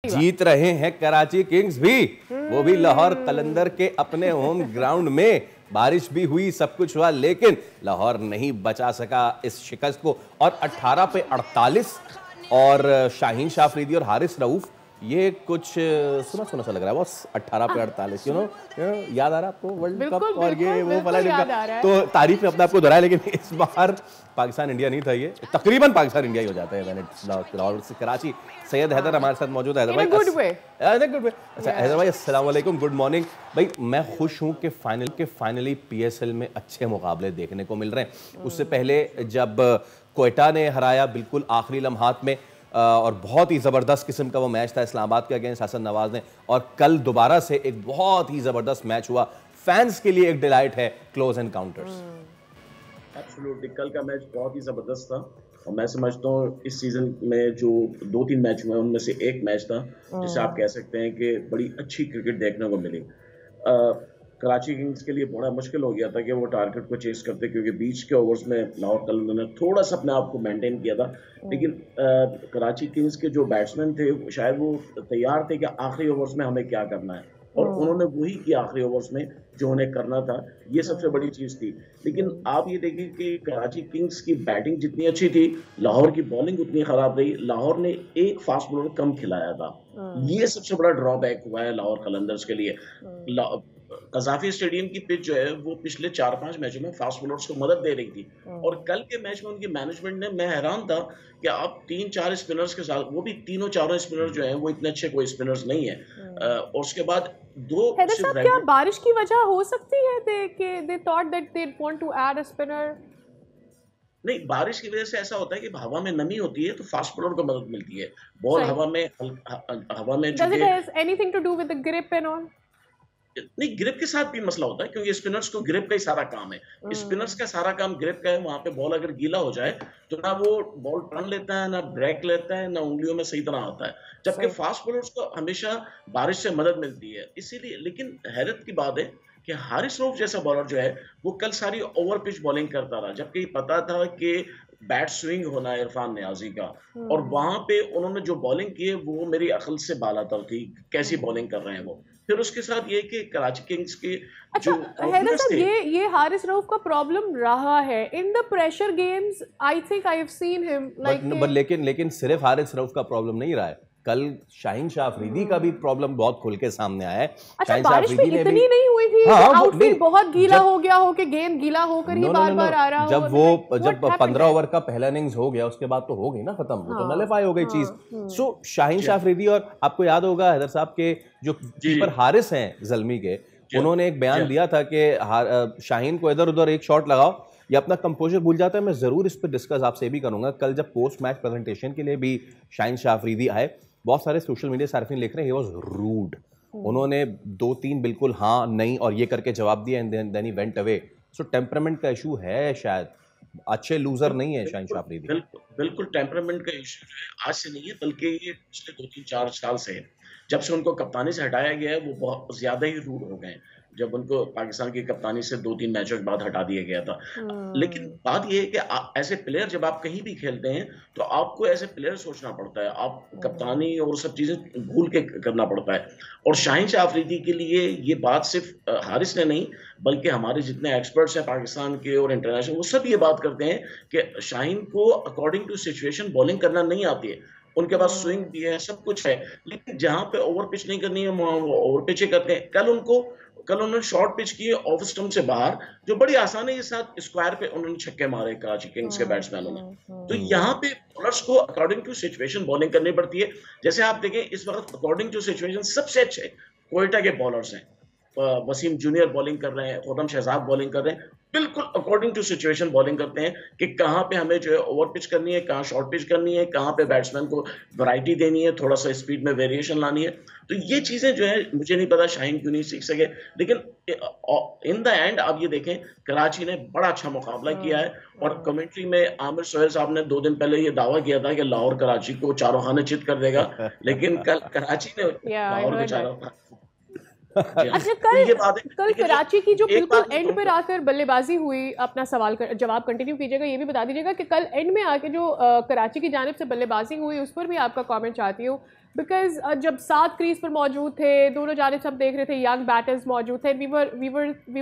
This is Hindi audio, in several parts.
जीत रहे हैं कराची किंग्स भी, वो भी लाहौर कलंदर के अपने होम ग्राउंड में। बारिश भी हुई, सब कुछ हुआ, लेकिन लाहौर नहीं बचा सका इस शिकस्त को। और 18 पे 48 और शाहीन शाह अफरीदी और हारिस रऊफ, ये कुछ सुना सुना सा लग रहा है बॉस। 18 पे 48 याद आ रहा है आपको वर्ल्ड कप और ये वो वाला का, तो तारीफ में अपने आपको दोहराया। लेकिन इस बार पाकिस्तान इंडिया नहीं था, ये तकरीबन पाकिस्तान इंडिया ही हो जाता है। लाहौर से कराची। सैयद हैदर हमारे साथ मौजूद है। हैदर भाई, गुड वे। अच्छा हैदर भाई, अस्सलाम वालेकुम, गुड मॉर्निंग भाई। मैं खुश हूं कि फाइनली पीएसएल में अच्छे मुकाबले देखने को मिल रहे हैं। उससे पहले जब क्वेटा ने हराया बिल्कुल आखिरी लम्हात में, और बहुत ही ज़बरदस्त किस्म का वो मैच था इस्लामाबाद के अगेंस्ट हसन नवाज ने, और कल दोबारा से एक बहुत ही ज़बरदस्त मैच हुआ। फैंस के लिए एक डिलाइट है क्लोज एनकाउंटर्स। एब्सोल्युटली, कल का मैच बहुत ही ज़बरदस्त था और मैं समझता हूँ इस सीज़न में जो 2-3 मैच हुए उनमें से एक मैच था जिसे आप कह सकते हैं कि बड़ी अच्छी क्रिकेट देखने को मिली। कराची किंग्स के लिए बड़ा मुश्किल हो गया था कि वो टारगेट को चेस करते, क्योंकि बीच के ओवर्स में लाहौर कलंदर ने थोड़ा सा अपने आप को मेंटेन किया था। लेकिन कराची किंग्स के जो बैट्समैन थे शायद वो तैयार थे कि आखिरी ओवर्स में हमें क्या करना है, और उन्होंने वही किया आखिरी ओवर्स में जो उन्हें करना था। ये सबसे बड़ी चीज थी। लेकिन आप ये देखिए कि कराची किंग्स की बैटिंग जितनी अच्छी थी, लाहौर की बॉलिंग उतनी खराब रही। लाहौर ने एक फास्ट बॉलर कम खिलाया था। ये सबसे बड़ा ड्रॉबैक हुआ है लाहौर कलंदर्स के लिए। कज़ाफी स्टेडियम की पिच जो है वो पिछले 4-5 मैचों में फास्ट बॉलर्स को मदद दे रही थी, और कल के मैच में उनकी मैनेजमेंट ने, मैं हैरान था कि आप 3-4 स्पिनर्स के साथ, वो भी तीनों चारों स्पिनर जो हैं वो इतने अच्छे कोई स्पिनर्स नहीं है। और उसके बाद क्या बारिश की वजह हो सकती है they thought that they want to add a spinner? नहीं, बारिश की वजह से ऐसा होता है कि हवा में नमी होती है तो फास्ट बॉलर को मदद मिलती है। बॉल हवा में Does it have anything to do with the grip and all? नहीं, ग्रिप के साथ भी मसला होता है, क्योंकि स्पिनर्स को ग्रिप का ही सारा काम है। स्पिनर्स का सारा काम ग्रिप का है। वहां पे बॉल अगर गीला हो जाए तो ना वो बॉल टर्न लेता है, ना ब्रेक लेता है, ना उंगलियों में सही तरह आता है। जबकि फास्ट बॉलर्स को हमेशा बारिश से मदद मिलती है, इसीलिए। लेकिन हैरत की बात है कि हारिस रऊफ जैसा बॉलर जो है वो कल सारी ओवर पिच बॉलिंग करता रहा, जबकि पता था कि बैट स्विंग होना है इरफान नियाजी का, और वहां पे उन्होंने जो बॉलिंग की है वो मेरी अकल से बालातर थी। कैसी बॉलिंग कर रहे हैं वो। फिर उसके साथ ये कि कराची किंग्स के जो ये हारिस रऊफ का प्रॉब्लम रहा है in the pressure games. I think I have seen him like, लेकिन सिर्फ हारिस रऊफ का प्रॉब्लम नहीं रहा है। कल शाहीन शाह अफरीदी का भी प्रॉब्लम बहुत खुल के सामने आया है। अच्छा, बारिश भी इतनी नहीं हुई थी। आउटफील्ड बहुत गीला हो गया हो कि गेंद गीला होकर ही बार-बार आ रहा हो। जब 15 ओवर का पहला इनिंग्स हो गया, उसके बाद तो हो गई ना खत्म, वो तो नलिफाई हो गई चीज। सो शाहीन शाह अफरीदी, और आपको याद होगा हैदर साहब के जो कीपर हारिस हैं ज़ल्मी के, उन्होंने एक बयान दिया था कि शाहीन को इधर उधर एक शॉट लगाओ, ये अपना कंपोजर भूल जाता है। मैं जरूर इस पर डिस्कस आपसे भी करूंगा। कल जब पोस्ट मैच प्रेजेंटेशन के लिए भी शाहीन शाह अफरीदी आए, बहुत सारे सोशल मीडिया सार्फिन लिख रहे हैं ही वाज रूड। उन्होंने 2-3 बिल्कुल हाँ नहीं और ये करके जवाब दिया, and then he went away. So temperament का इशू है शायद, अच्छे लूजर नहीं है शाहीन शाह अफरीदी। बिल्कुल टेम्परामेंट का इशू है, आज से नहीं है, बल्कि ये पिछले 2-3-4 साल से है। जब से उनको कप्तानी से हटाया गया है वो बहुत ज्यादा ही रूड हो गए हैं। जब उनको पाकिस्तान की कप्तानी से 2-3 मैचों के बाद हटा दिया गया था। लेकिन बात यह है कि ऐसे प्लेयर जब आप कहीं भी खेलते हैं तो आपको ऐसे प्लेयर सोचना पड़ता है, आप कप्तानी और सब चीजें भूल के करना पड़ता है। और शाहीन शाह अफरीदी के लिए ये बात सिर्फ हारिस ने नहीं, बल्कि हमारे जितने एक्सपर्ट्स हैं पाकिस्तान के और इंटरनेशनल, वो सब ये बात करते हैं कि शाहीन को अकॉर्डिंग टू सिचुएशन बॉलिंग करना नहीं आती है। उनके पास स्विंग भी है, सब कुछ है, लेकिन जहां पे ओवर पिच नहीं करनी है वहां वो ओवर पिच करते हैं। कल उन्होंने शॉर्ट पिच किए ऑफ स्टंप से बाहर, जो बड़ी आसानी के साथ स्क्वायर पे उन्होंने छक्के मारे कराची किंग्स के बैट्समैनों ने। तो यहाँ पे बॉलर्स को अकॉर्डिंग टू सिचुएशन बॉलिंग करनी पड़ती है। जैसे आप देखें इस वक्त अकॉर्डिंग टू सिचुएशन सबसे अच्छे क्वेटा के बॉलर्स हैं। वसीम जूनियर बॉलिंग कर रहे हैं, खुर्रम शहजाद बॉलिंग कर रहे हैं, बिल्कुल अकॉर्डिंग टू सिचुएशन बॉलिंग करते हैं कि कहाँ पे हमें जो है ओवर पिच करनी है, कहाँ शॉर्ट पिच करनी है, कहाँ पे बैट्समैन को वैरायटी देनी है, थोड़ा सा स्पीड में वेरिएशन लानी है। तो ये चीजें जो है मुझे नहीं पता शाहीन क्यों नहीं सीख सके। लेकिन इन द एंड आप ये देखें कराची ने बड़ा अच्छा मुकाबला किया है। और कमेंट्री में आमिर सोहेल साहब ने 2 दिन पहले ये दावा किया था कि लाहौर कराची को चारों खाने चित कर देगा, लेकिन कल कराची ने लाहौर को चारों अच्छा, कल कराची की जो बिल्कुल एंड पर आकर बल्लेबाजी हुई, अपना सवाल जवाब कंटिन्यू कीजिएगा, ये भी बता दीजिएगा कि कल एंड में आके जो कराची की जानिब से बल्लेबाजी हुई उस पर भी आपका कमेंट चाहती हूँ। बिकॉज जब 7 क्रीज पर मौजूद थे, दोनों जानिब सब देख रहे थे, यंग बैटर्स मौजूद थे, we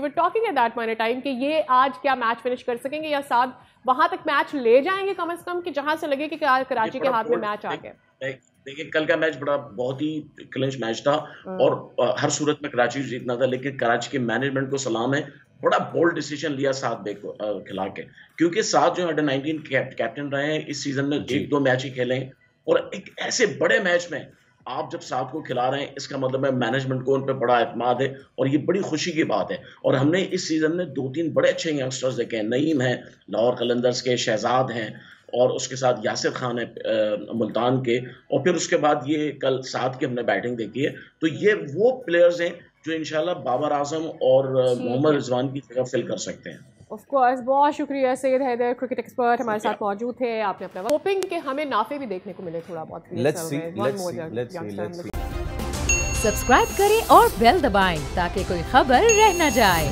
were talking at that point of time कि ये आज क्या मैच फिनिश कर सकेंगे या 7 वहां तक मैच ले जाएंगे कम से कम, कि जहां से लगे कि कराची के हाथ में मैच आ गया। देखिए कल का मैच बहुत ही क्लिंच मैच था और हर सूरत में कराची जीतना था, लेकिन कराची के मैनेजमेंट को सलाम है, बड़ा बोल्ड डिसीजन लिया साद बेग को खिला के, क्योंकि साद जो अंडर-19 कैप्टन रहे हैं इस सीजन में 1-2 मैच ही खेले हैं और एक ऐसे बड़े मैच में आप जब साद को खिला रहे हैं इसका मतलब है मैनेजमेंट को उन पर बड़ा एतमाद है और ये बड़ी खुशी की बात है। और हमने इस सीजन में 2-3 बड़े अच्छे यंगस्टर्स देखे हैं, नईम है लाहौर कलंदर्स के, शहजाद हैं और उसके साथ यासिर खान है मुल्तान के, और फिर उसके बाद ये कल साद की हमने बैटिंग देखी है। तो ये वो प्लेयर्स हैं जो इंशाल्लाह बाबर आजम और मोहम्मद रिजवान की जगह फिल कर सकते हैं। ऑफ कोर्स, बहुत शुक्रिया सैयद हैदर, क्रिकेट एक्सपर्ट हमारे साथ मौजूद थे। आपने अपना होपिंग कि हमें नाफे भी देखने को मिले थोड़ा बहुत। Let's see. सब्सक्राइब करें और बेल दबाएं ताकि कोई खबर रह न जाए।